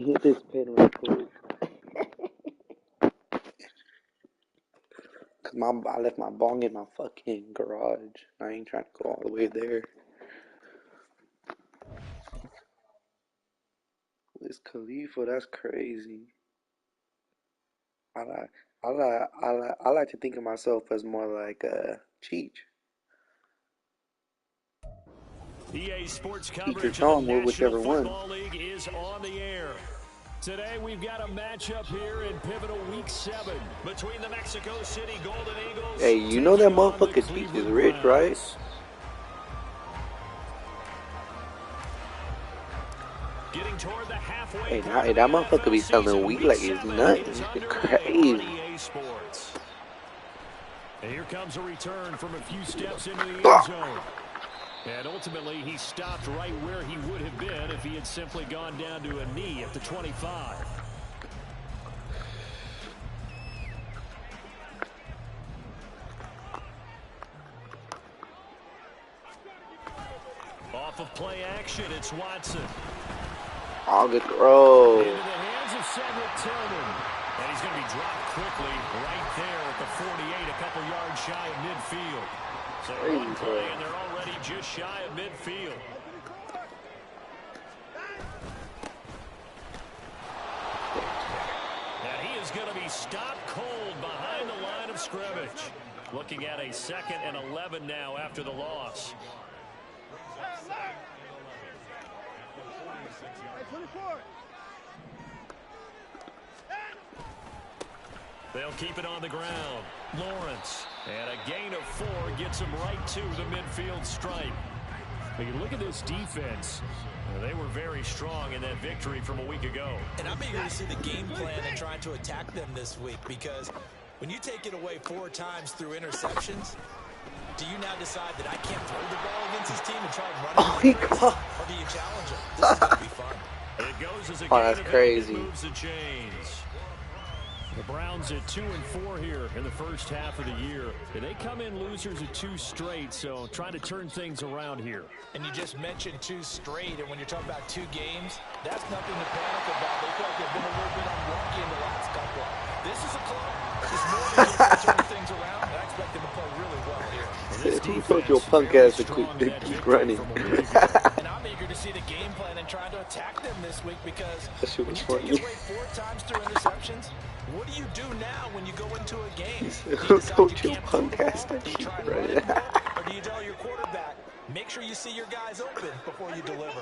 Hit this pin real quick. Cause I left my bong in my fucking garage. I ain't trying to go all the way there. Wiz Khalifa, that's crazy. I like, I like to think of myself as more like Cheech. EA Sports Eat your coverage of tongue the with National whichever one. Football League is on the air. Today we've got a matchup here in pivotal Week 7 between the Mexico City Golden Eagles. Hey, you know that motherfucker Cheech is rich, right? Getting toward the halfway point. Hey, that motherfucker be selling weed like it's nothing. It's crazy. And here comes a return from a few steps into the end zone. And ultimately, he stopped right where he would have been if he had simply gone down to a knee at the 25. Off of play action, it's Watson. All good throw. Into the hands of Cedric Tillman. And he's going to be dropped quickly right there at the 48, a couple yards shy of midfield. So one play, and they're already just shy of midfield. And he is going to be stopped cold behind the line of scrimmage. Looking at a 2nd and 11 now after the loss. They'll keep it on the ground. Lawrence. And a gain of 4 gets him right to the midfield stripe. But you look at this defense. They were very strong in that victory from a week ago. And I'm eager to see the game plan and trying to attack them this week, because when you take it away 4 times through interceptions, do you now decide that I can't throw the ball against this team and try and run it? Oh my God. Or do you challenge them? This is going to be fun. It goes as a that's crazy. Moves the chains. The Browns at 2-4 here in the first half of the year. They come in losers at 2 straight, so trying to turn things around here. And you just mentioned 2 straight, and when you're talking about 2 games, that's nothing to panic about. They feel like they've been a little bit unlucky in the last couple. This is a club. It's more than just to turn things around, and I expect them to play really well here. Who told your punk ass to keep running? And I'm eager to see the game plan and trying to attack them this week, because when you take it away 4 times through interceptions, what do you do now when you go into a game? Who told your punk ass to keep running? Or do you tell your quarterback, make sure you see your guys open before you deliver?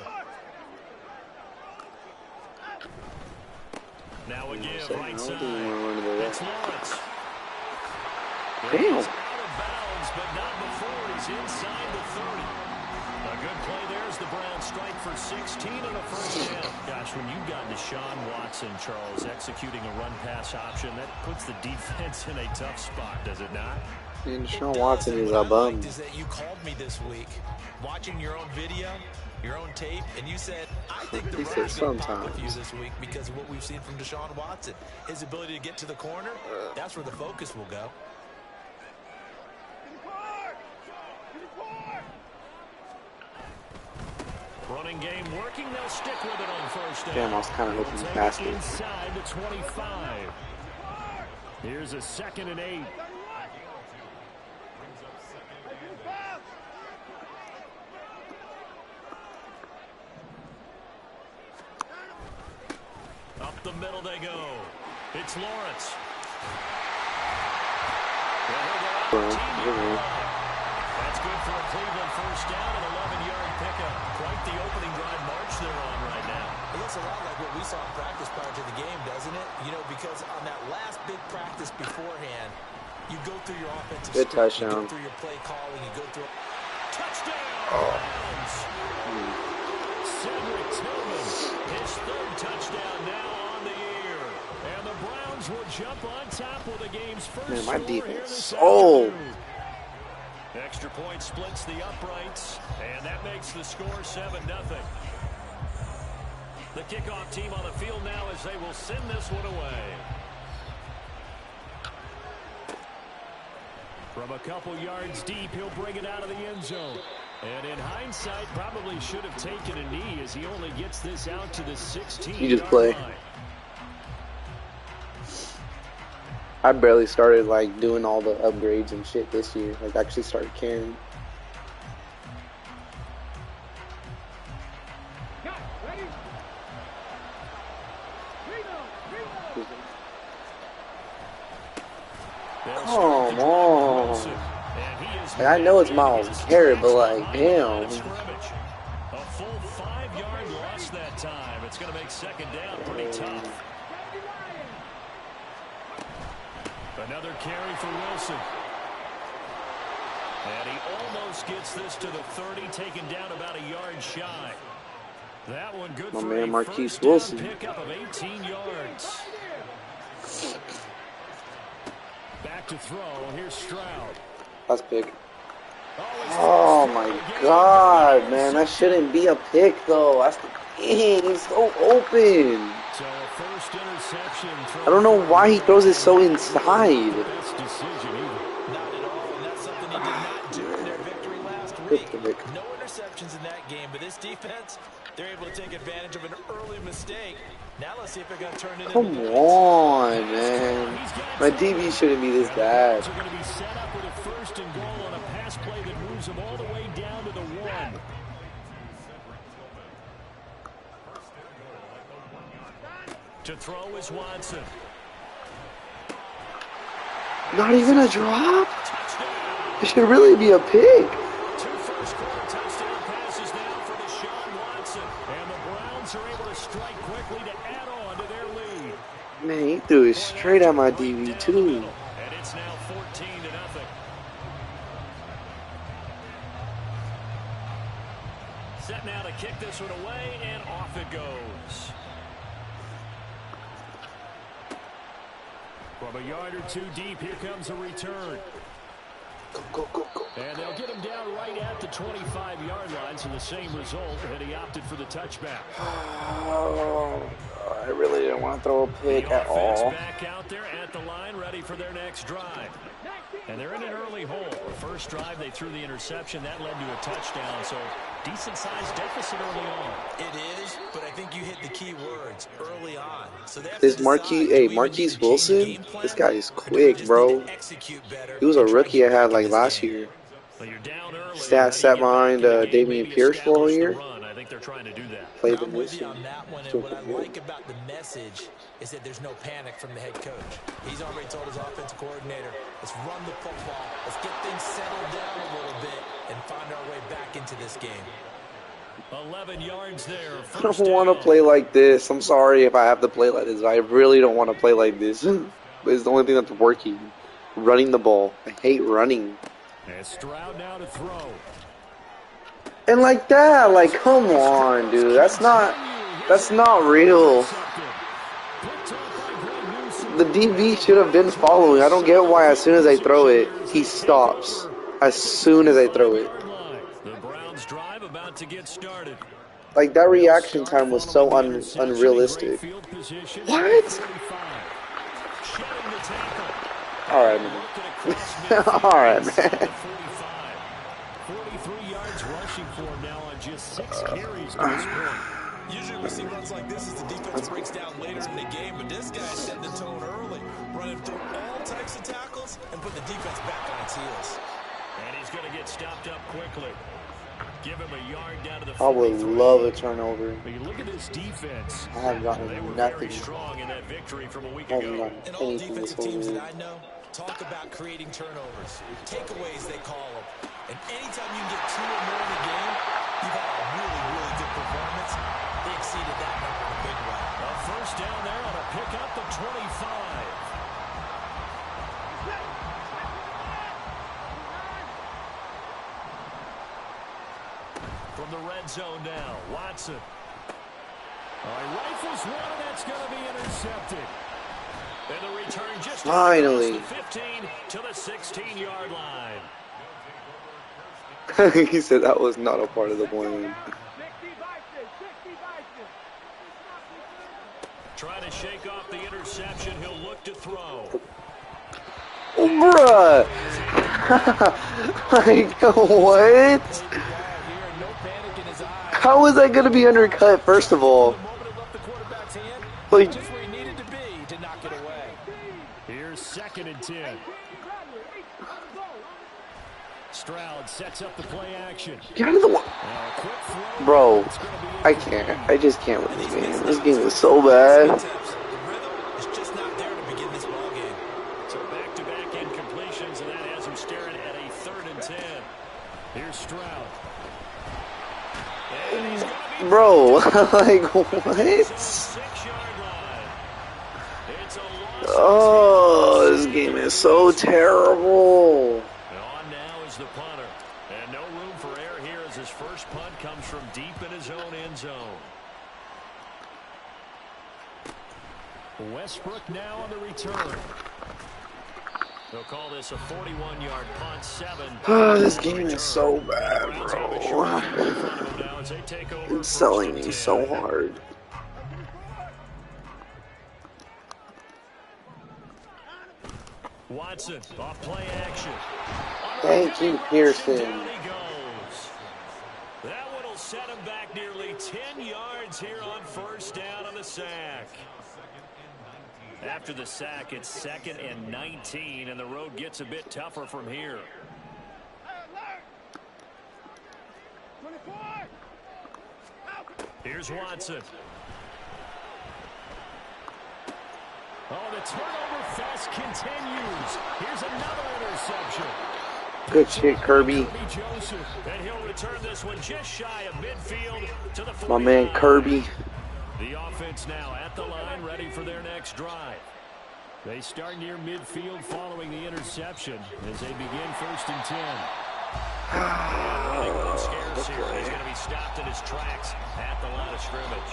Now a give right side. It's Lawrence. Damn. He's out of bounds, but not before he's inside the 30. A good play there as the Browns strike for 16 in the first down. Gosh, when you've got Deshaun Watson, Charles, executing a run-pass option, that puts the defense in a tough spot, does it not? And Deshaun Watson is a bum. Is that you called me this week, watching your own video, your own tape, and you said, I think the run's going to pop with you this week because of what we've seen from Deshaun Watson. His ability to get to the corner, that's where the focus will go. Running game working, they'll stick with it on first down. Damn, I was kind of hoping he passed it. Inside the 25. Here's a 2nd and 8. Up the middle they go. It's Lawrence. That's good for a Cleveland first down and 11-yard pickup. Quite the opening drive march they're on right now. It looks a lot like what we saw in practice prior to the game, doesn't it? You know, because on that last big practice beforehand, you go through your offensive good script, touchdown. you go through your play calling, you go through touchdown. Cedric Tillman, his 3rd touchdown now on the year. And the Browns will jump on top with the game's first Man, my score defense. here Oh. Extra point splits the uprights, and that makes the score 7-0. The kickoff team on the field now as they will send this one away. From a couple yards deep, he'll bring it out of the end zone. And in hindsight, probably should have taken a knee as he only gets this out to the 16-yard You just play. line. I barely started like doing all the upgrades and shit this year. Like actually started caring. Come on. Like, I know it's Miles Garrett, but like, damn. A full 5-yard loss that time. It's going to make second down pretty tough. Another carry for Wilson. And he almost gets this to the 30, taken down about a yard shy. That one good My for man a Marquise first down Wilson. pickup of 18 yards. Back to throw. Here's Stroud. That's big. Oh my god, man. That shouldn't be a pick though. That's the thing. He's so open. So a first interception. I don't know why he throws it so inside. Best decision either. Not at all, and that's something he did not do in their victory last week. No interceptions in that game, but this defense, they're able to take advantage of an early mistake. Now let's see if they're going to turn it into Come on, man. My DB shouldn't be this bad. They're going to be set up with a first and goal on a pass play that moves them all the way down to the 1. To throw is Watson. Not even a drop? It should really be a pick. 2 first-quarter touchdown passes now for Deshaun Watson. And the Browns are able to strike quickly to add on to their lead. Man, he threw it straight at my DB too. And it's now 14-0. Set now to kick this one away, and off it goes. From a yard or two deep, here comes a return. Go. And they'll get him down right at the 25-yard line, so the same result, and he opted for the touchback. Oh, I really didn't want to throw a pick at all. Back out there at the line, ready for their next drive. And they're in an early hole. The first drive, they threw the interception. That led to a touchdown, so decent-sized deficit early on. It is, but I think you hit the key words, early on. So This Marquise Wilson, this guy is quick, bro. He was a rookie I had like last year. Stat set behind Dameon Pierce for a whole year. I think they're trying to do that. Played I'm the with you mission. on that one, and what I like about the message is that there's no panic from the head coach. He's already told his offensive coordinator, let's run the football, let's get things settled down a little bit, and find our way back into this game. 11 yards there. I don't want to play like this. I'm sorry if I have to play like this. I really don't want to play like this. But it's the only thing that's working. Running the ball. I hate running. And Stroud now to throw. And like that, like come on, dude. That's not real. The DB should have been following. I don't get why as soon as I throw it, he stops. As soon as I throw it. The Browns drive about to get started. Like that reaction time was so unrealistic. What? Alright, man. Alright, man. 43 yards rushing for him now on just 6 carries to this point. Usually we see runs like this as the defense breaks down later in the game, but this guy's setting the tone early, running through all types of tackles and putting the defense back on its heels. And he's going to get stopped up quickly. Give him a yard down to the 43. I would love a turnover. But you look at this defense. I have gotten They were nothing. very strong in that victory from a week I haven't ago. gotten And all anything this defensive whole teams week. that I know talk about creating turnovers. Takeaways, they call them. And anytime you can get 2 or more in a game, you've had a really, really good performance. They exceeded that number in a big way. A first down there on a pickup of 25. From the red zone now, Watson. Rifles one, and that's going to be intercepted. And the return just Finally. the 15 to the 16-yard line. He said that was not a part of the plan. Trying to shake off the interception. He'll look to throw. Bruh! Like, what? How is that gonna be undercut? First of all, The moment it left the quarterback's hand, like, just where he needed to be to knock it away. Here's 2nd and 10. Stroud sets up the play action. get out of the way, bro. I can't. I just can't with this game. This game is so bad. The rhythm is just not there to begin this ball game. So back-to-back incompletions, and that has him staring at a 3rd and 10. Here's Stroud. Bro, like, what? Oh, this game is so terrible. On now is the punter. And no room for error here as his first punt comes from deep in his own end zone. Westbrook now on the return. They'll call this a 41-yard punt, 7. Oh, this game is so bad, bro. It's selling me so hard. Watson off play action. Thank you, Pearson. That one will set him back nearly 10 yards here on 1st down on the sack. After the sack, it's 2nd and 19, and the road gets a bit tougher from here. Here's Watson. Oh, the turnover fest continues. Here's another interception. Good shit, Kirby. And he'll return this one just shy of midfield to the 49. My man, Kirby. The offense now at the line, ready for their next drive. They start near midfield following the interception as they begin 1st and 10. Scares here. He's going to be stopped in his tracks at the line of scrimmage.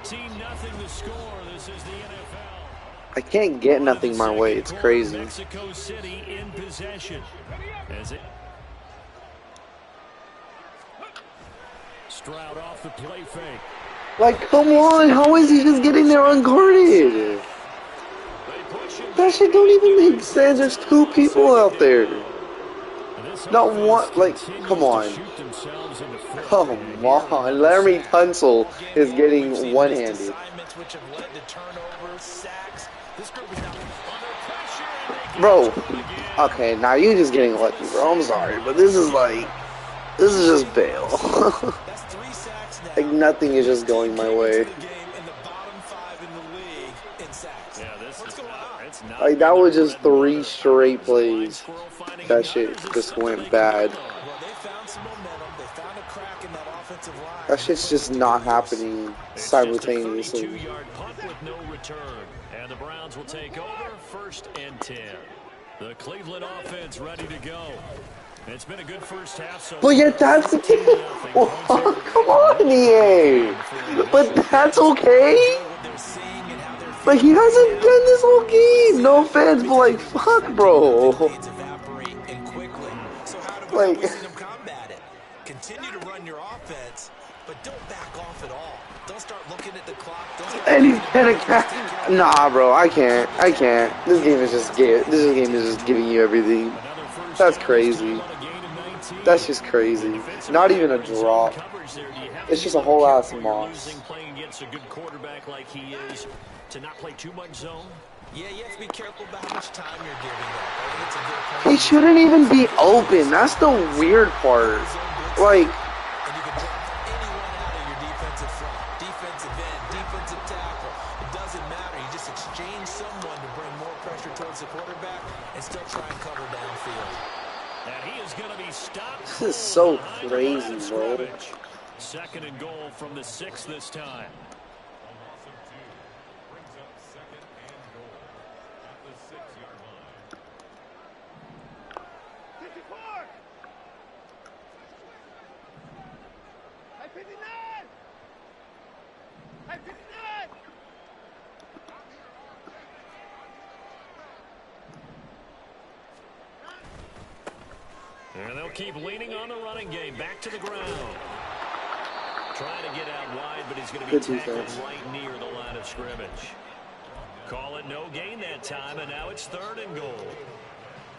14-0 the score. This is the NFL. I can't get nothing my way. It's crazy. Mexico City in possession. Stroud off the play fake. Like, come on. How is he just getting there unguarded? That shit don't even make sense. There's 2 people out there. Not one. Like, come on. Come on. Laramie Tunsil is getting one-handed. Bro. Okay, now you're just getting lucky, bro. I'm sorry, but this is like, this is just bail. Like, nothing is just going my way. Like, that was just 3 straight plays. That shit just went bad. That shit's just not happening simultaneously. And the Browns will take over 1st and 10. The Cleveland offense ready to go. It's been a good first half. So but yet that's the thing. Oh, come on, EA. But that's okay. Like, he hasn't done this whole game. No offense, but like, fuck, bro. Like, continue to run your offense, but don't back off at all. Don't start looking at the clock. And he's gonna nah, bro. I can't. This game is just giving you everything. That's crazy. That's just crazy. Not even a drop. It's just a whole ass moss. Playing against a good quarterback like he is, to not play too much zone. Yeah, you have to be careful about how much time you're giving them. I think it's a good point. He shouldn't even be open. That's the weird part. Like, And you can drop anyone out of your defensive front, defensive end, defensive tackle. It doesn't matter. You just exchange someone to bring more pressure towards the quarterback and still try and cover downfield. And he is going to be stopped. this is so crazy, bro. 2nd and goal from the 6 this time. And they'll keep leaning on the running game. Back to the ground. Trying to get out wide, but he's going to be tackled right near the line of scrimmage. Call it no gain that time, and now it's 3rd and goal.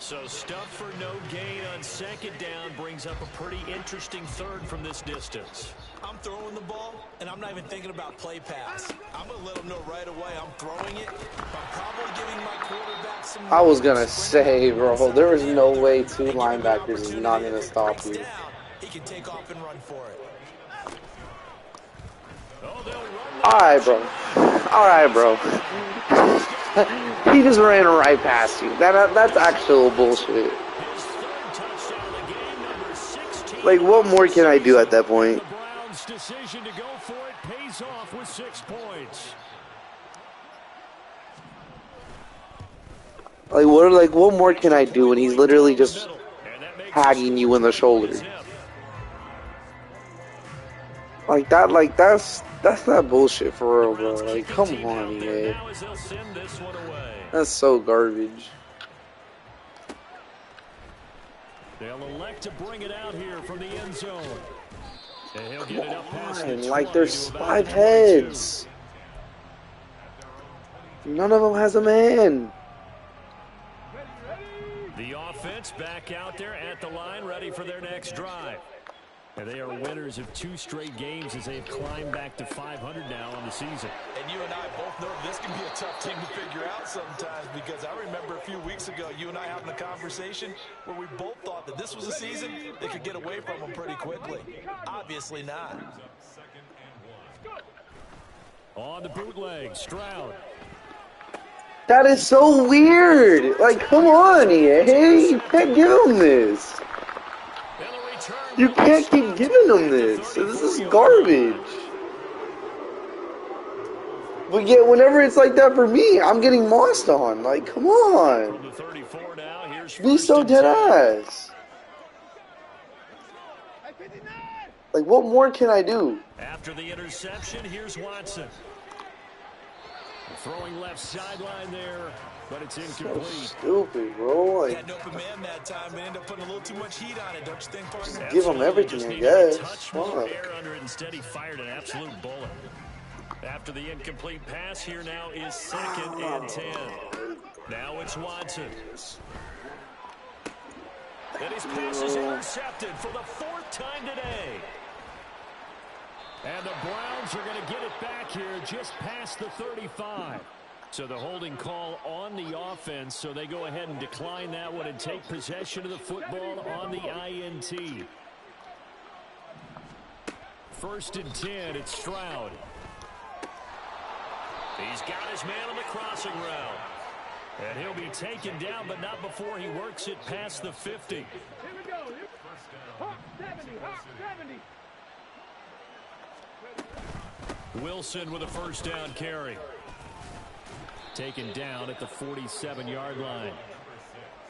So stuff for no gain on second down brings up a pretty interesting third from this distance. I'm throwing the ball, and I'm not even thinking about play pass. I'm going to let them know right away I'm throwing it. I'm probably giving my quarterback some... I was going to say, bro, there is no way two linebackers is not going to stop you. He can take off and run for it. Alright, bro. Alright, bro. He just ran right past you. That's actual bullshit. Like, what more can I do at that point? The Browns' decision to go for it pays off with 6 points. Like what more can I do when he's literally just tagging you in the shoulder? Like that's not bullshit for real, bro. Like, come on, man. That's so garbage. They'll elect to bring it out here from the end zone. And he'll get it up past the 20 like, there's 5 heads. None of them has a man. The offense back out there at the line, ready for their next drive. And they are winners of 2 straight games as they've climbed back to 500 now on the season. And you and I both know this can be a tough thing to figure out sometimes, because I remember a few weeks ago you and I having a conversation where we both thought that this was a season they could get away from them pretty quickly. Obviously not. On the bootleg, Stroud. That is so weird. Like, come on, EA. You can't give him this. You can't keep giving them this. This is garbage. But yet, whenever it's like that for me, I'm getting mossed on. Like, come on. Be so dead ass. Like, what more can I do? After the interception, here's Watson. Throwing left sideline there, but it's incomplete. So stupid, bro. Like, had an open man that time and ended up putting a little too much heat on it, don't you think, partner? Give him everything, I guess. Fuck. Air under it. Instead, he fired an absolute bullet. After the incomplete pass, here now is 2nd and 10. Now it's Watson. And his pass is intercepted for the 4th time today. And the Browns are going to get it back here just past the 35. So the holding call on the offense, so they go ahead and decline that one and take possession of the football on the INT. 1st and 10, it's Stroud. He's got his man on the crossing route. And he'll be taken down, but not before he works it past the 50. Here we go. Hawk 70, Hawk 70. Wilson with a 1st down carry. Taken down at the 47-yard line.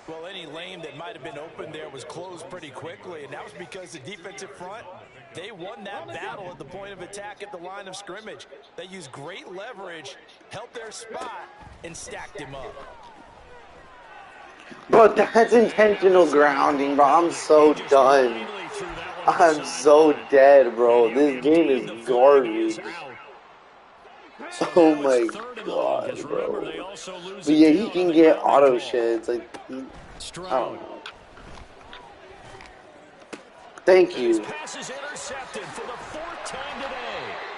Well, any lane that might have been open there was closed pretty quickly, and that was because the defensive front, they won that battle at the point of attack at the line of scrimmage. They used great leverage, held their spot, and stacked him up. Bro, that's intentional grounding, bro. I'm so done. I'm so dead, bro. This game is garbage. Oh my god, bro. But yeah, he can get auto sheds. Like, I don't know. Thank you.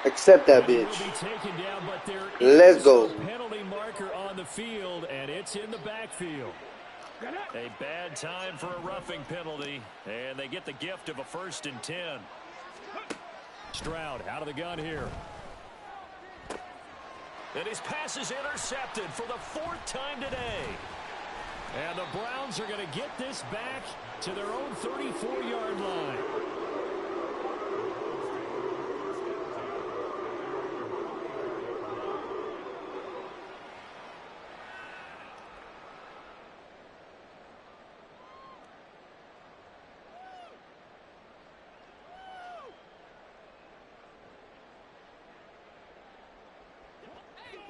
Accept that bitch. Let's go. Penalty marker on the field, and it's in the backfield. A bad time for a roughing penalty, and they get the gift of a 1st and 10. Stroud out of the gun here. And his pass is intercepted for the 4th time today. And the Browns are going to get this back to their own 34-yard line.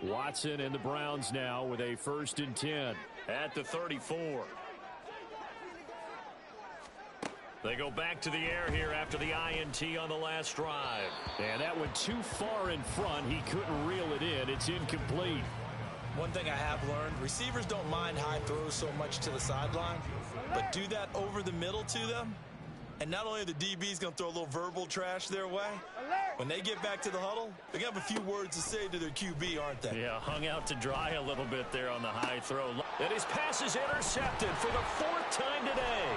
Watson and the Browns now with a 1st and 10 at the 34. They go back to the air here after the INT on the last drive. And that went too far in front. He couldn't reel it in. It's incomplete. One thing I have learned, receivers don't mind high throws so much to the sideline, but do that over the middle to them, and not only are the DBs going to throw a little verbal trash their way, when they get back to the huddle, they're going to have a few words to say to their QB, aren't they? Yeah, hung out to dry a little bit there on the high throw. And his pass is intercepted for the 4th time today.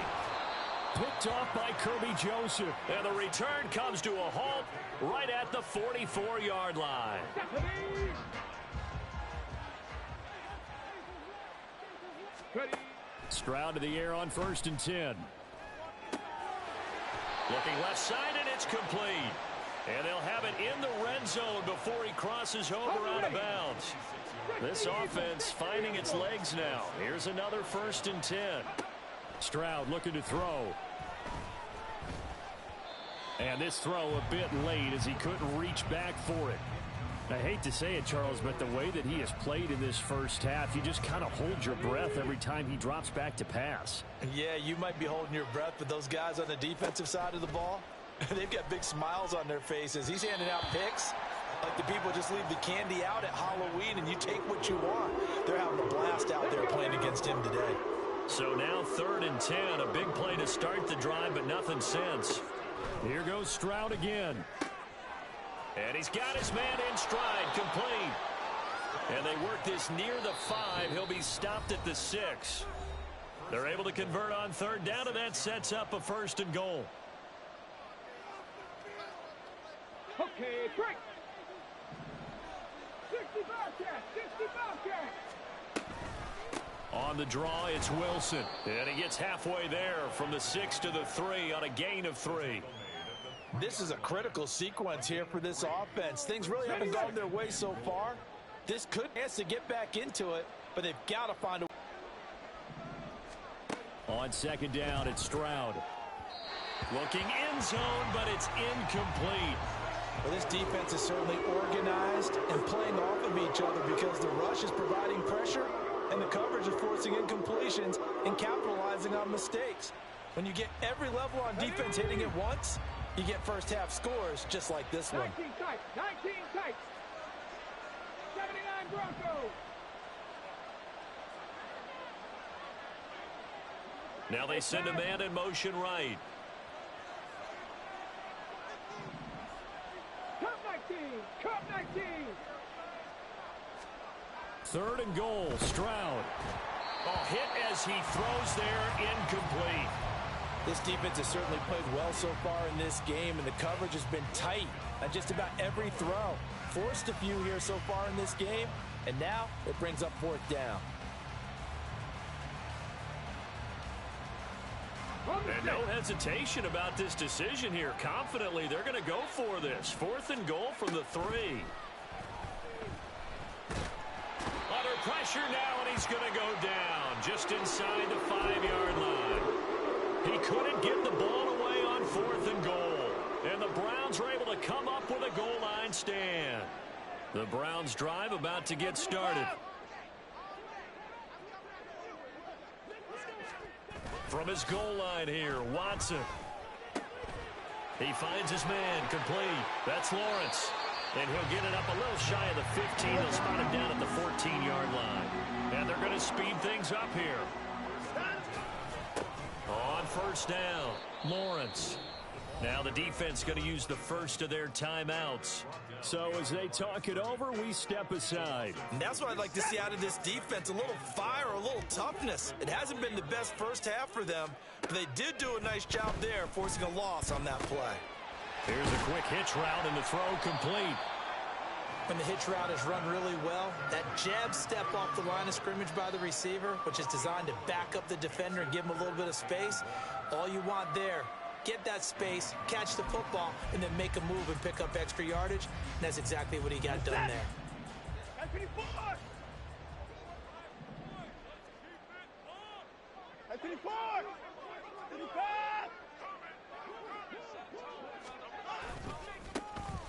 Picked off by Kirby Joseph. And the return comes to a halt right at the 44-yard line. Stroud to the air on 1st and 10. Looking left side, and it's complete. And they'll have it in the red zone before he crosses over out of bounds. This offense finding its legs now. Here's another 1st and 10. Stroud looking to throw. And this throw a bit late as he couldn't reach back for it. I hate to say it, Charles, but the way that he has played in this first half, you just kind of hold your breath every time he drops back to pass. Yeah, you might be holding your breath, but those guys on the defensive side of the ball, they've got big smiles on their faces. He's handing out picks like the people just leave the candy out at Halloween and you take what you want. They're having a blast out there playing against him today. So now 3rd and 10, a big play to start the drive, but nothing since. Here goes Stroud again. And he's got his man in stride, complete. And they work this near the 5. He'll be stopped at the 6. They're able to convert on 3rd down, and that sets up a 1st and goal. Okay, break. 60 Bobcat, 60 Bobcat. On the draw, it's Wilson. And he gets halfway there from the 6 to the 3 on a gain of 3. This is a critical sequence here for this offense. Things really haven't gone their way so far. This could chance to get back into it, but they've got to find a... On 2nd down, it's Stroud. Looking end zone, but it's incomplete. Well, this defense is certainly organized and playing off of each other because the rush is providing pressure and the coverage is forcing incompletions and capitalizing on mistakes. When you get every level on defense hitting it once, you get first half scores just like this one. 19 tight, 19 tight. 79 Broncos. Now they send a man in motion right. Cup 19, Cup 19. 3rd and goal, Stroud. Oh, hit as he throws there, incomplete. This defense has certainly played well so far in this game, and the coverage has been tight on just about every throw. Forced a few here so far in this game, and now it brings up 4th down. And no hesitation about this decision here. Confidently, they're going to go for this. 4th and goal from the 3. Under pressure now, and he's going to go down just inside the 5-yard line. He couldn't get the ball away on 4th and goal. And the Browns are able to come up with a goal line stand. The Browns drive about to get started. From his goal line here, Watson. He finds his man, complete. That's Lawrence. And he'll get it up a little shy of the 15. They'll spot him down at the 14-yard line. And they're going to speed things up here. On 1st down, Lawrence. Now the defense going to use the first of their timeouts. So as they talk it over, we step aside. And that's what I'd like to see out of this defense, a little fire, a little toughness. It hasn't been the best first half for them, but they did do a nice job there, forcing a loss on that play. Here's a quick hitch route, and the throw complete. When the hitch route is run really well, that jab step off the line of scrimmage by the receiver, which is designed to back up the defender and give him a little bit of space, all you want there, get that space, catch the football, and then make a move and pick up extra yardage. And that's exactly what he got done there.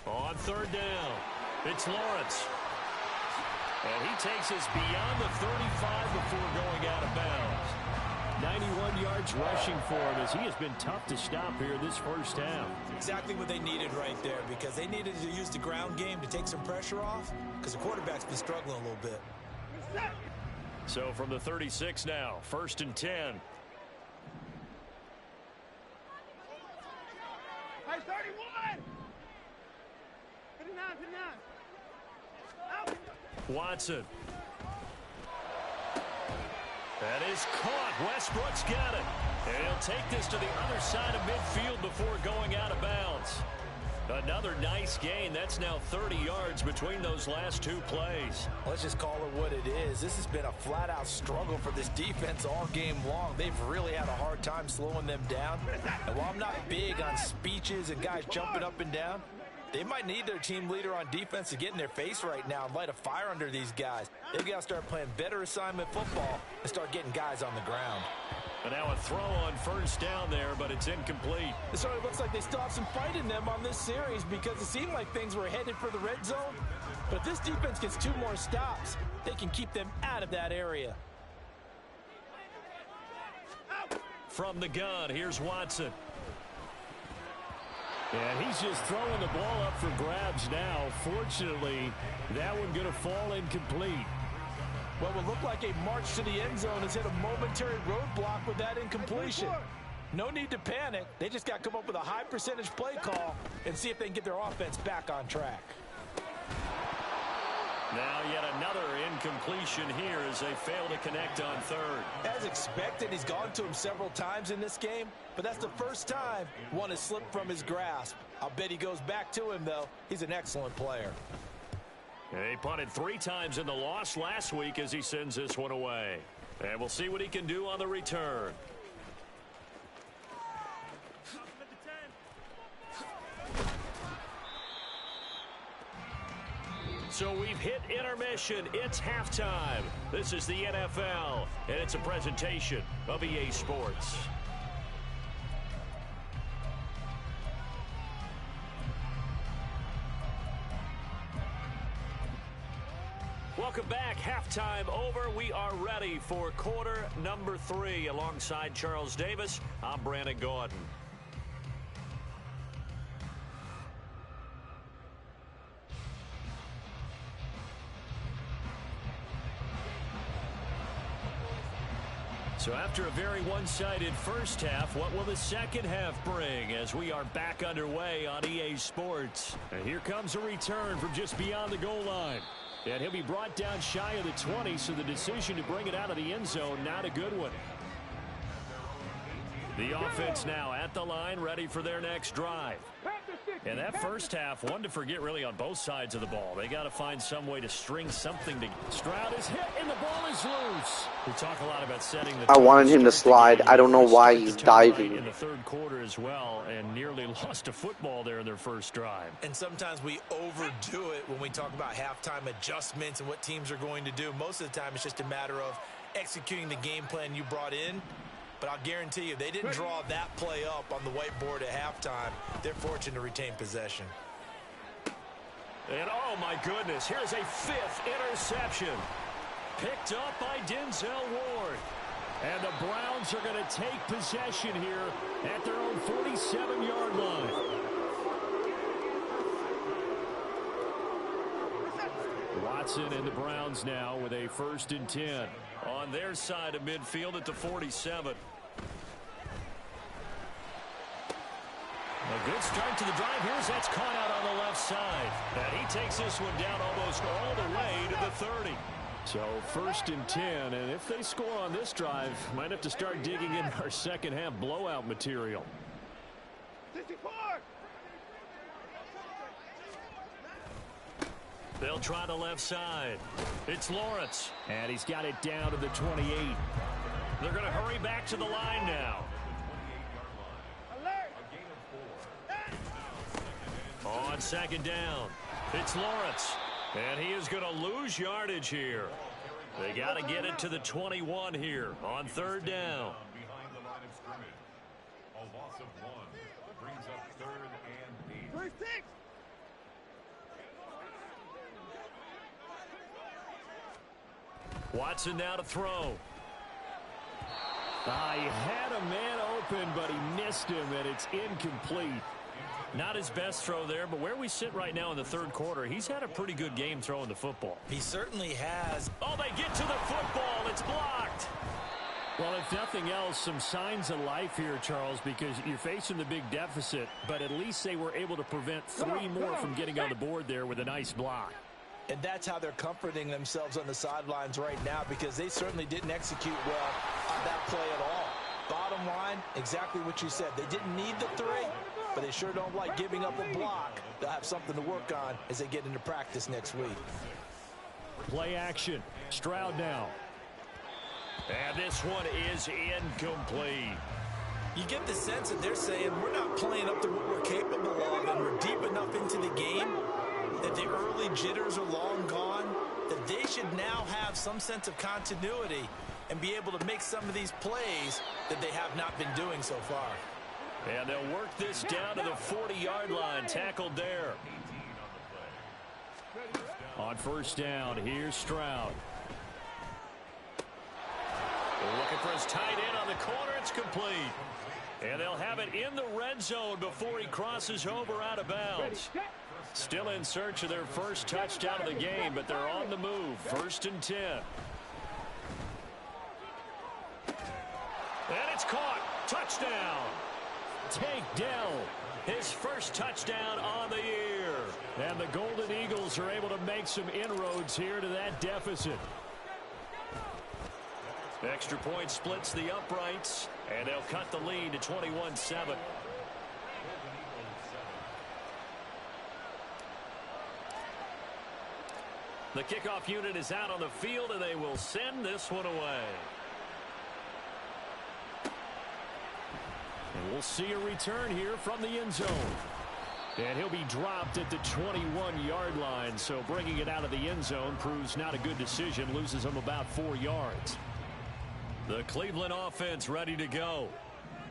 On 3rd down, it's Lawrence. And he takes us beyond the 35 before going out of bounds. 91 yards rushing for him as he has been tough to stop here this first half. Exactly what they needed right there, because they needed to use the ground game to take some pressure off, because the quarterback's been struggling a little bit. So from the 36 now, 1st and 10. Hey, 31! 59, 59. Watson. That is caught. Westbrook's got it. And he'll take this to the other side of midfield before going out of bounds. Another nice gain. That's now 30 yards between those last two plays. Let's just call it what it is. This has been a flat-out struggle for this defense all game long. They've really had a hard time slowing them down. And while I'm not big on speeches and guys jumping up and down, they might need their team leader on defense to get in their face right now and light a fire under these guys. They've got to start playing better assignment football and start getting guys on the ground. And now a throw on 1st down there, but it's incomplete. It sort of looks like they still have some fight in them on this series because it seemed like things were headed for the red zone. But if this defense gets 2 more stops, they can keep them out of that area. From the gun, here's Watson. And he's just throwing the ball up for grabs now. Fortunately, that one going to fall incomplete. What will look like a march to the end zone has hit a momentary roadblock with that incompletion. No need to panic. They just got to come up with a high percentage play call and see if they can get their offense back on track. Now yet another incompletion here as they fail to connect on 3rd. As expected, he's gone to him several times in this game, but that's the first time one has slipped from his grasp. I'll bet he goes back to him, though. He's an excellent player. He punted 3 times in the loss last week as he sends this one away. And we'll see what he can do on the return. So we've hit intermission. It's halftime. This is the NFL, and it's a presentation of EA Sports. Welcome back. Halftime over. We are ready for quarter number 3. Alongside Charles Davis, I'm Brandon Gordon. So after a very one-sided first half, what will the second half bring as we are back underway on EA Sports? And here comes a return from just beyond the goal line. And he'll be brought down shy of the 20, so the decision to bring it out of the end zone, not a good one. The offense now at the line, ready for their next drive. And that first half, one to forget really on both sides of the ball. They got to find some way to string something together. Stroud is hit, and the ball is loose. We talk a lot about setting the... I wanted him to slide. I don't know why he's diving. In the 3rd quarter as well, and nearly lost a football there in their first drive. And sometimes we overdo it when we talk about halftime adjustments and what teams are going to do. Most of the time, it's just a matter of executing the game plan you brought in. But I'll guarantee you, they didn't draw that play up on the whiteboard at halftime. They're fortunate to retain possession. And oh my goodness, here's a 5th interception. Picked up by Denzel Ward. And the Browns are going to take possession here at their own 47-yard line. Watson and the Browns now with a 1st and 10. On their side of midfield at the 47. A good start to the drive. Here's that's caught out on the left side. And he takes this one down almost all the way to the 30. So 1st and 10, and if they score on this drive, might have to start digging in our second half blowout material. 64! They'll try the left side. It's Lawrence. And he's got it down to the 28. They're going to hurry back to the line now. On 2nd down, it's Lawrence. And he is going to lose yardage here. They got to get it to the 21 here on 3rd down. Behind the line of scrimmage. A loss of 1 brings up 3rd and 8. 36! Watson now to throw. He had a man open, but he missed him, and it's incomplete. Not his best throw there, but where we sit right now in the third quarter, he's had a pretty good game throwing the football. He certainly has. Oh, they get to the football. It's blocked. Well, if nothing else, some signs of life here, Charles, because you're facing the big deficit, but at least they were able to prevent 3 more from getting on the board there with a nice block. And that's how they're comforting themselves on the sidelines right now, because they certainly didn't execute well on that play at all. Bottom line, exactly what you said. They didn't need the 3, but they sure don't like giving up a block. They'll have something to work on as they get into practice next week. Play action. Stroud now. And this one is incomplete. You get the sense that they're saying we're not playing up to what we're capable of, and we're deep enough into the game that the early jitters are long gone, that they should now have some sense of continuity and be able to make some of these plays that they have not been doing so far. And they'll work this down to the 40-yard line. Tackled there. On first down, here's Stroud. Looking for his tight end on the corner. It's complete. And they'll have it in the red zone before he crosses over out of bounds. Still in search of their first touchdown of the game, but they're on the move. 1st and 10. And it's caught. Touchdown. Tank Dell, his first touchdown on the year. And the Golden Eagles are able to make some inroads here to that deficit. Extra point splits the uprights, and they'll cut the lead to 21-7. The kickoff unit is out on the field, and they will send this one away. And we'll see a return here from the end zone. And he'll be dropped at the 21-yard line, so bringing it out of the end zone proves not a good decision, loses him about 4 yards. The Cleveland offense ready to go.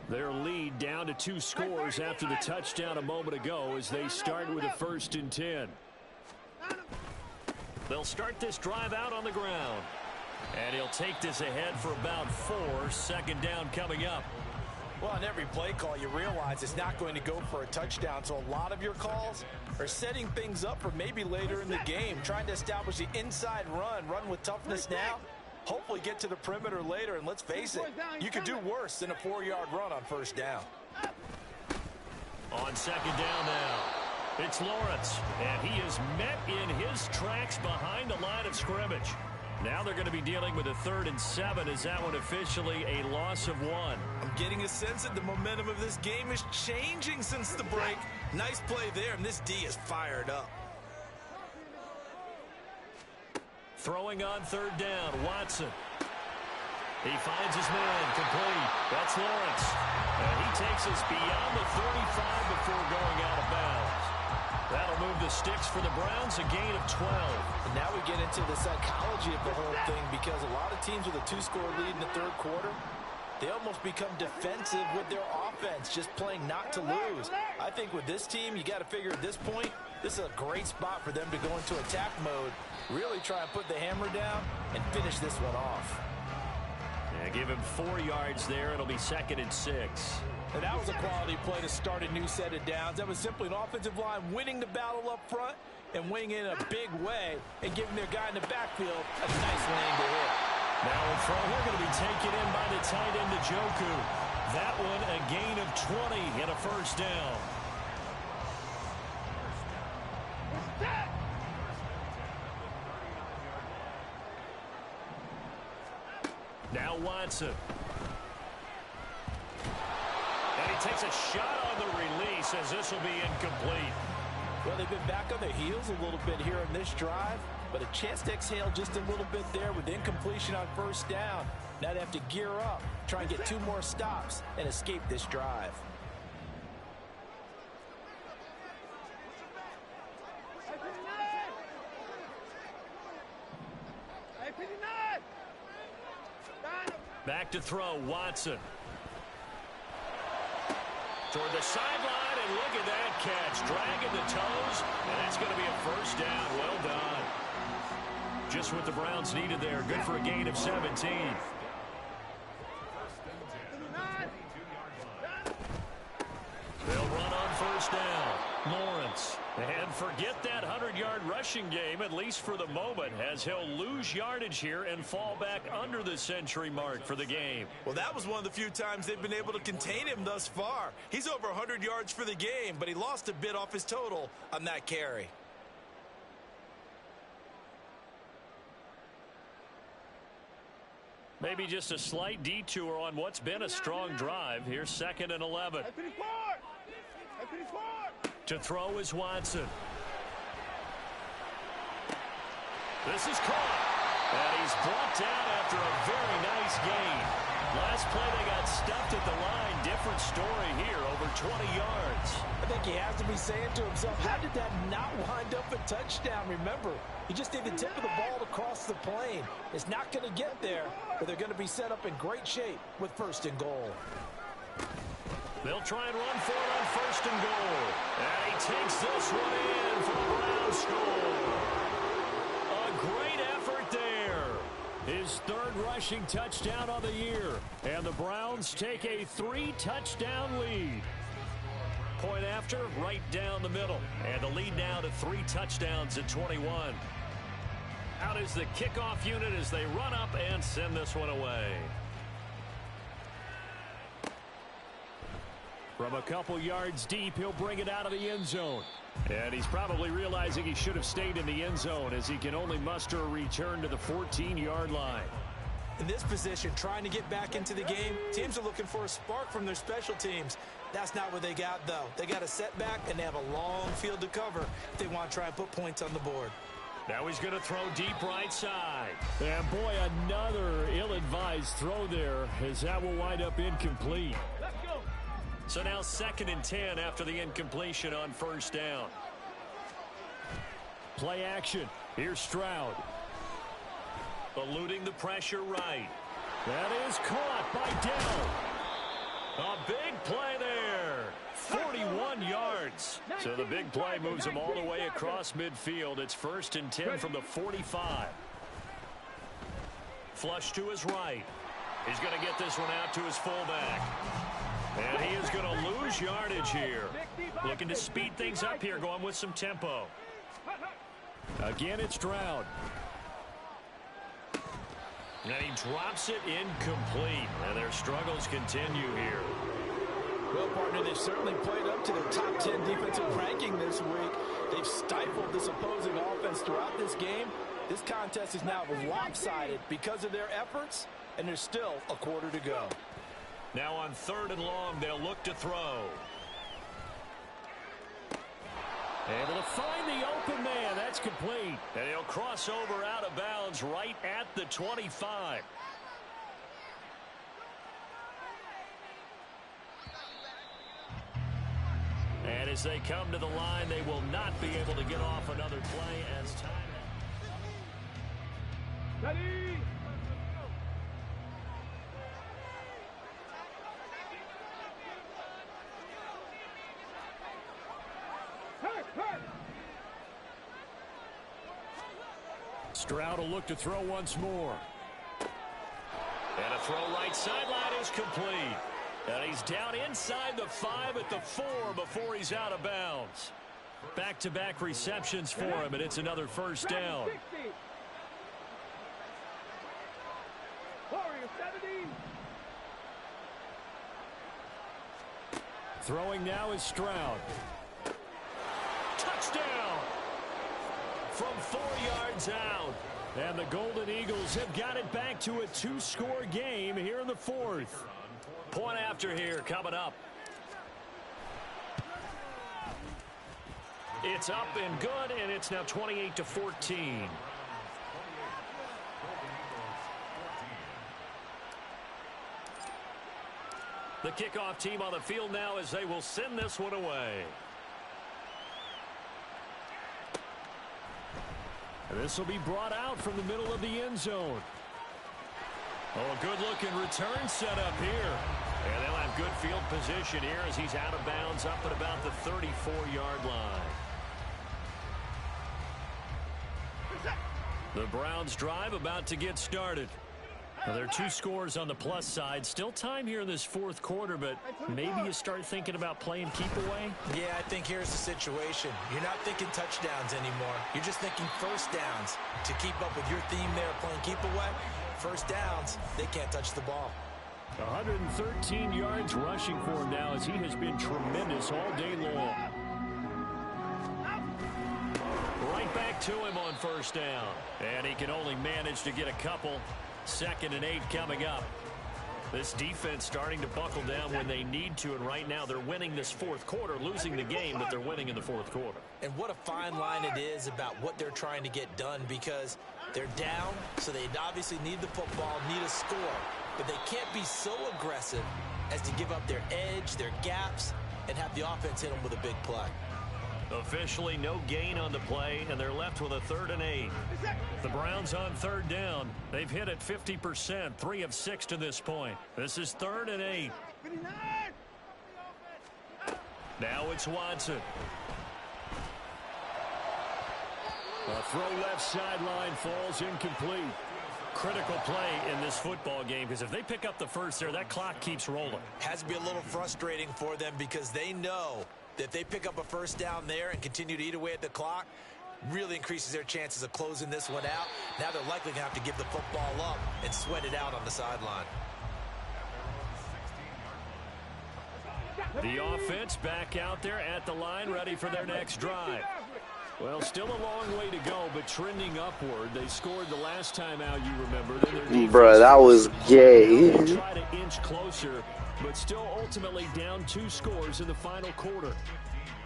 Their lead down to 2 scores after the touchdown a moment ago as they start with a 1st and 10. They'll start this drive out on the ground. And he'll take this ahead for about 4. 2nd down coming up. Well, on every play call, you realize it's not going to go for a touchdown. So a lot of your calls are setting things up for maybe later in the game, trying to establish the inside run with toughness now. Hopefully get to the perimeter later, and let's face it, you could do worse than a 4-yard run on 1st down. On 2nd down now, it's Lawrence, and he is met in his tracks behind the line of scrimmage. Now they're going to be dealing with a 3rd and 7. Is that one officially a loss of 1? I'm getting a sense that the momentum of this game is changing since the break. Nice play there, and this D is fired up. Throwing on 3rd down, Watson. He finds his man, complete. That's Lawrence. And he takes us beyond the 35 before going out of bounds. That'll move the sticks for the Browns, a gain of 12. And now we get into the psychology of the whole thing, because a lot of teams with a 2-score lead in the 3rd quarter, they almost become defensive with their offense, just playing not to lose. I think with this team, you got to figure at this point, this is a great spot for them to go into attack mode, really try and put the hammer down and finish this one off. Yeah, give him 4 yards there. It'll be 2nd and 6. And that was a quality play to start a new set of downs. That was simply an offensive line winning the battle up front and winning in a big way and giving their guy in the backfield a nice lane to hit. Now a throw here going to be taken in by the tight end, Njoku. That one a gain of 20 and a 1st down. Now Watson. And he takes a shot on the release as this will be incomplete. Well, they've been back on their heels a little bit here on this drive, but a chance to exhale just a little bit there with incompletion on 1st down. Now they have to gear up, try and get 2 more stops and escape this drive. Back to throw, Watson. Toward the sideline, and look at that catch. Dragging the toes, and that's going to be a 1st down. Well done. Just what the Browns needed there. Good for a gain of 17. They'll run on 1st down. forget that 100-yard rushing game, at least for the moment, as he'll lose yardage here and fall back under the century mark for the game. Well, that was one of the few times they've been able to contain him thus far. He's over 100 yards for the game, but he lost a bit off his total on that carry. Maybe just a slight detour on what's been a strong drive. Here's 2nd and 11. To throw is Watson. This is caught. And he's brought down after a very nice gain. Last play they got stuffed at the line. Different story here, over 20 yards. I think he has to be saying to himself, how did that not wind up a touchdown? Remember, he just did the tip of the ball to cross the plane. It's not going to get there, but they're going to be set up in great shape with 1st and goal. They'll try and run for it on 1st and goal. And he takes this one in for the Browns score. A great effort there. His 3rd rushing touchdown on the year. And the Browns take a 3-touchdown lead. Point after, right down the middle. And the lead now to 3 touchdowns at 21. Out is the kickoff unit as they run up and send this one away. From a couple yards deep, he'll bring it out of the end zone. And he's probably realizing he should have stayed in the end zone as he can only muster a return to the 14-yard line. In this position, trying to get back into the game, teams are looking for a spark from their special teams. That's not what they got, though. They got a setback, and they have a long field to cover if they want to try and put points on the board. Now he's going to throw deep right side. And, boy, another ill-advised throw there as that will wind up incomplete. So now 2nd and 10 after the incompletion on 1st down. Play action. Here's Stroud. Eluding the pressure right. That is caught by Dell. A big play there. 41 yards. So the big play moves him all the way across midfield. It's 1st and 10 from the 45. Flush to his right. He's going to get this one out to his fullback. And he is going to lose yardage here. Looking to speed things up here, going with some tempo. Again, it's Stroud. And he drops it incomplete. And their struggles continue here. Well, partner, they've certainly played up to their top 10 defensive ranking this week. They've stifled this opposing offense throughout this game. This contest is now lopsided because of their efforts, and there's still a quarter to go. Now on 3rd and long, they'll look to throw. Able to find the open man. That's complete. And he'll cross over out of bounds right at the 25. And as they come to the line, they will not be able to get off another play as time. Ready? Stroud will look to throw once more. And a throw right sideline is complete. And he's down inside the 5 at the 4 before he's out of bounds. Back-to-back receptions for him, and it's another 1st down. Throwing now is Stroud. Touchdown! From 4 yards out. And the Golden Eagles have got it back to a 2-score game here in the 4th. Point after here coming up. It's up and good, and it's now 28-14. The kickoff team on the field now as they will send this one away. And this will be brought out from the middle of the end zone. Oh, a good-looking return set up here. And they'll have good field position here as he's out of bounds up at about the 34-yard line. The Browns drive about to get started. Well, there are 2 scores on the plus side. Still time here in this fourth quarter, but maybe you start thinking about playing keep away? Yeah, I think here's the situation. You're not thinking touchdowns anymore. You're just thinking first downs. To keep up with your theme there, playing keep away, first downs, they can't touch the ball. 113 yards rushing for him now as he has been tremendous all day long. Right back to him on first down. And he can only manage to get a couple. 2nd and 8 coming up. This defense starting to buckle down when they need to, and right now they're winning this fourth quarter, losing the game, but they're winning in the fourth quarter. And what a fine line it is about what they're trying to get done, because they're down, so they obviously need the football, need a score, but they can't be so aggressive as to give up their edge, their gaps, and have the offense hit them with a big play. Officially no gain on the play, and they're left with a 3rd and 8. The Browns on 3rd down. They've hit it 50%, 3 of 6 to this point. This is 3rd and 8. Now it's Watson. A throw left sideline falls incomplete. Critical play in this football game, because if they pick up the first there, that clock keeps rolling. Has to be a little frustrating for them, because they know that if they pick up a first down there and continue to eat away at the clock, really increases their chances of closing this one out. Now they're likely going to have to give the football up and sweat it out on the sideline. The offense back out there at the line, ready for their next drive. Well, still a long way to go, but trending upward. They scored the last time out, you remember. Bruh, that was gay. Try to inch closer, but still ultimately down 2 scores in the final quarter.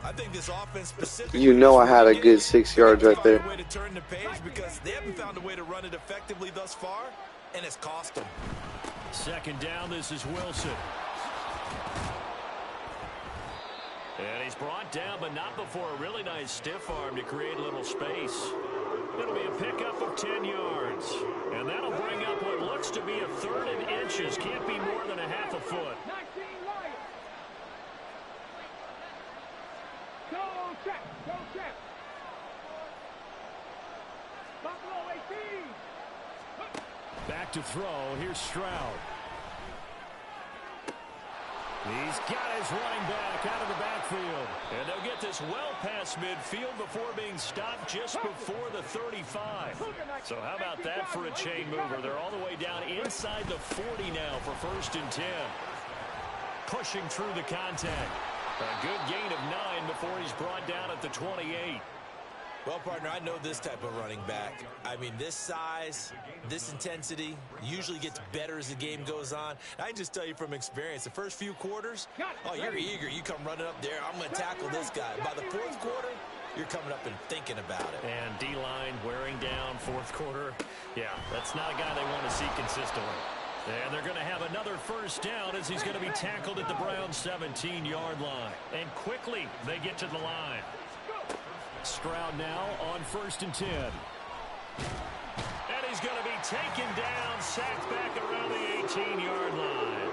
I think this offense specifically, You know I had a good 6 yards right there. way to turn the page, because they haven't found a way to run it effectively thus far, and it's cost them. 2nd down, this is Wilson. And he's brought down, but not before a really nice stiff arm to create a little space. It'll be a pickup of 10 yards. And that'll bring up what looks to be a 3rd and inches. Can't be more than a half a foot. Back to throw. Here's Stroud. He's got his running back out of the backfield. And they'll get this well past midfield before being stopped just before the 35. So how about that for a chain mover? They're all the way down inside the 40 now for 1st and 10. Pushing through the contact. A good gain of 9 before he's brought down at the 28. Well, partner, I know this type of running back. I mean, this size, this intensity usually gets better as the game goes on. I can just tell you from experience, the first few quarters, oh, you're eager. You come running up there. I'm going to tackle this guy. By the 4th quarter, you're coming up and thinking about it. And D-line wearing down 4th quarter. Yeah, that's not a guy they want to see consistently. And they're going to have another 1st down as he's going to be tackled at the Browns' 17-yard line. And quickly, they get to the line. Stroud now on 1st and 10. And he's going to be taken down, sacked back around the 18-yard line.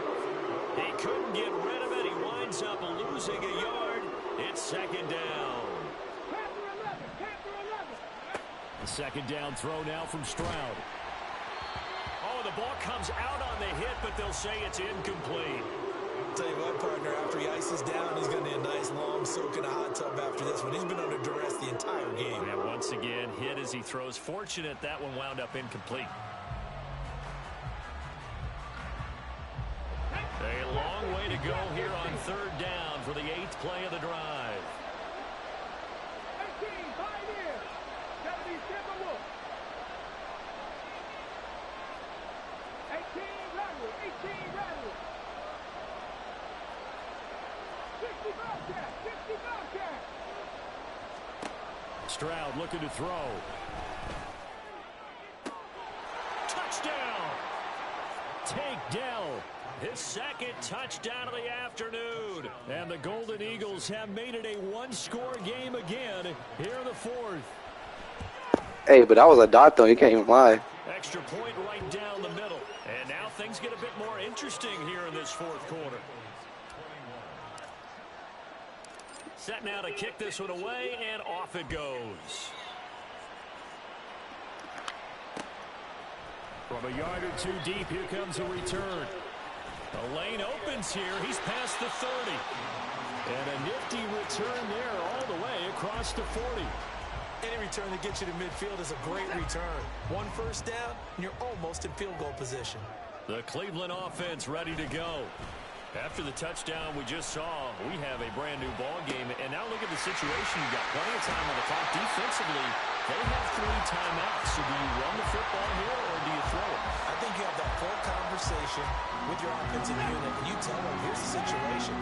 He couldn't get rid of it. He winds up losing a yard. It's 2nd down. The 2nd down throw now from Stroud. Oh, the ball comes out on the hit, but they'll say it's incomplete. Tell you what, partner, after he ices down, he's going to need a nice long soak in a hot tub after this one. He's been under duress the entire game. And once again, hit as he throws. Fortunate that one wound up incomplete. A long way to go here on 3rd down for the 8th play of the drive. Stroud looking to throw. Touchdown! Tank Dell, his 2nd touchdown of the afternoon. And the Golden Eagles have made it a 1-score game again here in the 4th. Hey, but that was a dot, though. You can't even lie. Extra point right down the middle. And now things get a bit more interesting here in this 4th quarter. Set now to kick this one away, and off it goes. From a yard or two deep, here comes a return. The lane opens here. He's past the 30. And a nifty return there all the way across the 40. Any return that gets you to midfield is a great return. One first down, and you're almost in field goal position. The Cleveland offense ready to go. After the touchdown we just saw, we have a brand new ball game. And now look at the situation. You've got plenty of time on the clock. Defensively, they have 3 timeouts. So do you run the football here or do you throw it? I think you have that full conversation with your offensive unit, and you tell them, here's the situation.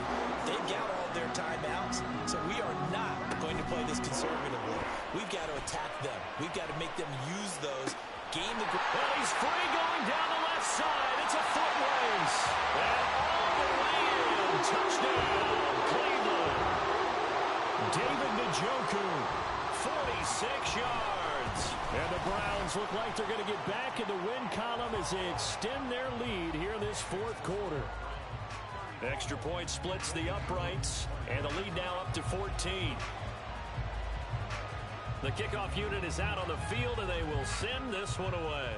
They've got all their timeouts, so we are not going to play this conservatively. We've got to attack them. We've got to make them use those. Gain the... Well, he's free going down the left side. It's a foot race. And all the way in. Touchdown, Cleveland. David Njoku, 46 yards. And the Browns look like they're going to get back in the win column as they extend their lead here in this fourth quarter. Extra point splits the uprights, and the lead now up to 14. The kickoff unit is out on the field, and they will send this one away.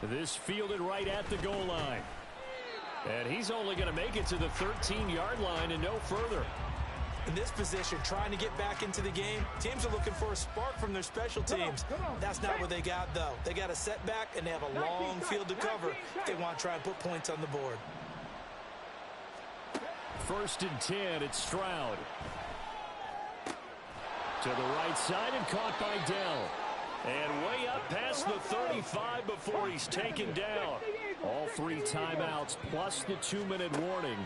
This fielded right at the goal line. And he's only going to make it to the 13-yard line and no further. In this position, trying to get back into the game, teams are looking for a spark from their special teams. That's not what they got, though. They got a setback, and they have a long field to cover if they want to try and put points on the board. 1st and 10, it's Stroud. To the right side and caught by Dell. And way up past the 35 before he's taken down. All 3 timeouts plus the 2-minute warning.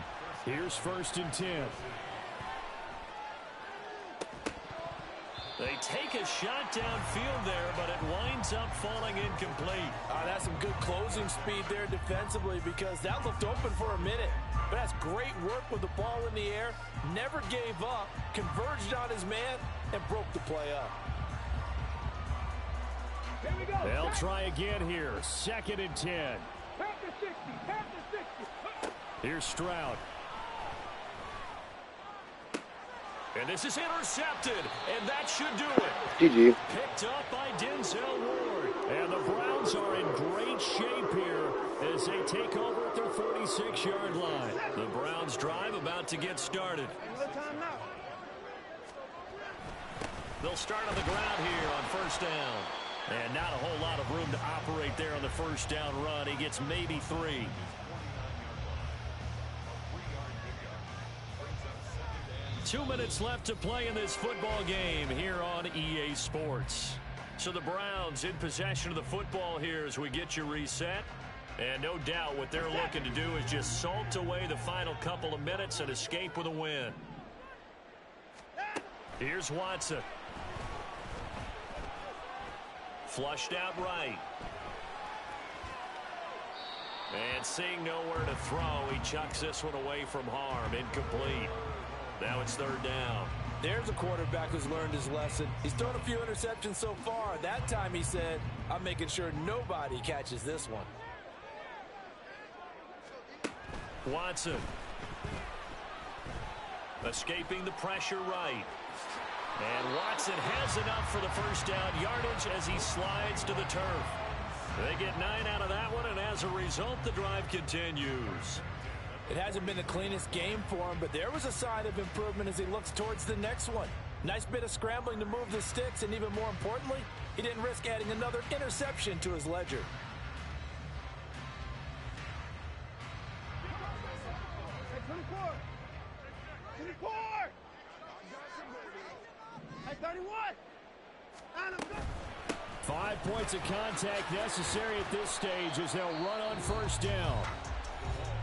Here's 1st and 10. They take a shot downfield there, but it winds up falling incomplete. That's some good closing speed there defensively because that looked open for a minute. But that's great work with the ball in the air. Never gave up, converged on his man, and broke the play up. They'll try again here. 2nd and 10. Here's Stroud. And this is intercepted, and that should do it. GG. Picked up by Denzel Ward. And the Browns are in great shape here as they take over at their 46-yard line. The Browns drive about to get started. They'll start on the ground here on 1st down. And not a whole lot of room to operate there on the 1st down run. He gets maybe 3. Two minutes left to play in this football game here on EA Sports. So the Browns in possession of the football here as we get you reset. And no doubt what they're looking to do is just salt away the final couple of minutes and escape with a win. Here's Watson. Flushed out right. And seeing nowhere to throw, he chucks this one away from harm. Incomplete. Now it's 3rd down. There's a quarterback who's learned his lesson. He's thrown a few interceptions so far. That time he said, I'm making sure nobody catches this one. Watson. Escaping the pressure right. And Watson has enough for the 1st down yardage as he slides to the turf. They get 9 out of that one, and as a result, the drive continues. It hasn't been the cleanest game for him, but there was a sign of improvement as he looks towards the next one. Nice bit of scrambling to move the sticks, and even more importantly, he didn't risk adding another interception to his ledger. Hey, 24! 24! Hey, 31! 5 points of contact necessary at this stage as they'll run on 1st down.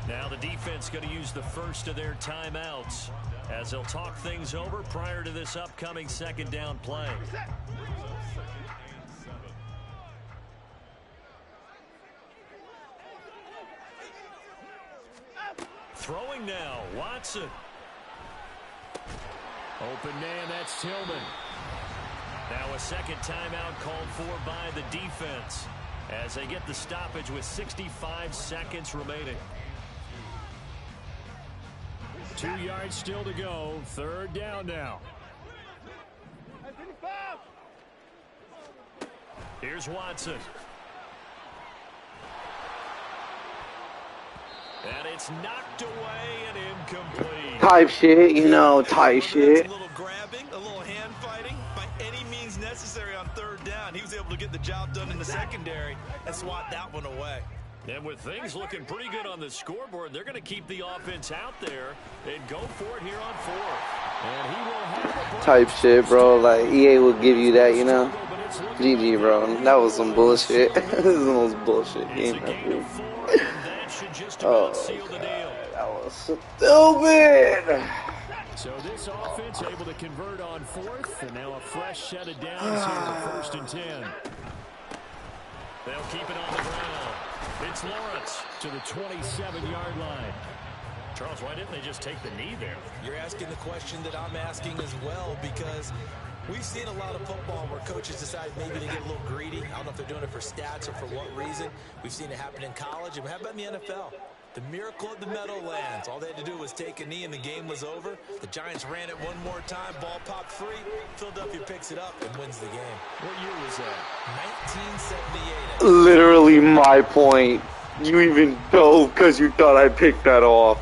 Now the defense going to use the first of their timeouts as they'll talk things over prior to this upcoming 2nd down play. Throwing now, Watson. Open man, that's Tillman. Now a 2nd timeout called for by the defense as they get the stoppage with 65 seconds remaining. 2 yards still to go. 3rd down now. Here's Watson. And it's knocked away and incomplete. Type shit, you know, type shit. A little grabbing, a little hand fighting, by any means necessary on third down. He was able to get the job done in the secondary and swat that one away. And with things looking pretty good on the scoreboard, they're going to keep the offense out there and go for it here on fourth. And he will have type shit, bro. Like, EA will give you that, you know? GG, bro. That was some bullshit. This is the most bullshit game ever. Oh, God. That was stupid. So this offense able to convert on fourth, and now a fresh set of downs here, 1st and 10. They'll keep it on the ground. It's Lawrence to the 27-yard line. Charles, why didn't they just take the knee there? You're asking the question that I'm asking as well, because we've seen a lot of football where coaches decide maybe to get a little greedy. I don't know if they're doing it for stats or for what reason. We've seen it happen in college, and how about in the NFL? The miracle of the Meadowlands. All they had to do was take a knee and the game was over. The Giants ran it one more time. Ball popped free. Philadelphia picks it up and wins the game. What year was that? 1978. Literally my point. You even know because you thought I picked that off.